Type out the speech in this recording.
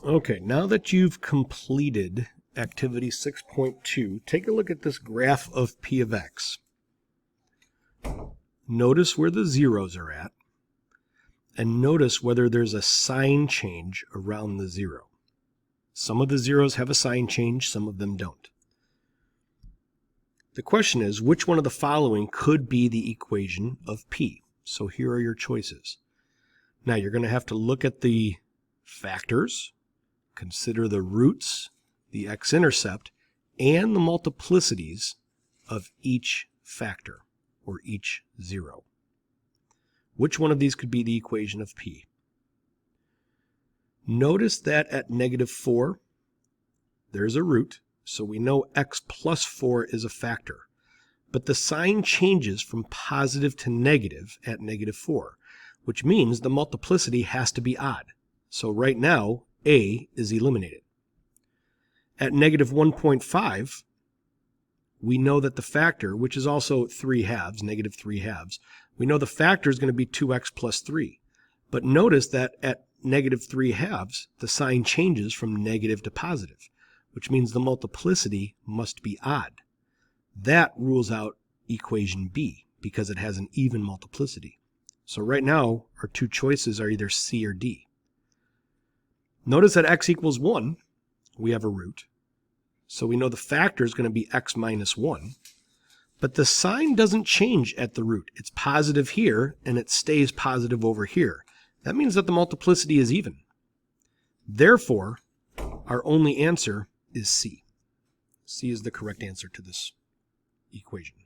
Okay, now that you've completed activity 6.2, take a look at this graph of p of x. Notice where the zeros are at, and notice whether there's a sign change around the zero. Some of the zeros have a sign change, some of them don't. The question is, which one of the following could be the equation of p? So here are your choices. Now you're going to have to look at the factors, consider the roots, the x-intercept, and the multiplicities of each factor, or each zero. Which one of these could be the equation of p? Notice that at -4, there's a root, so we know x plus 4 is a factor. But the sign changes from positive to negative at -4, which means the multiplicity has to be odd. So right now, a is eliminated. At -1.5, we know that the factor, which is also 3 halves, -3 halves, we know the factor is going to be 2x plus 3. But notice that at -3 halves, the sign changes from negative to positive, which means the multiplicity must be odd. That rules out equation B because it has an even multiplicity. So right now, our two choices are either C or D. Notice that x equals 1, we have a root. So we know the factor is going to be x minus 1. But the sign doesn't change at the root. It's positive here, and it stays positive over here. That means that the multiplicity is even. Therefore, our only answer is C. C is the correct answer to this equation.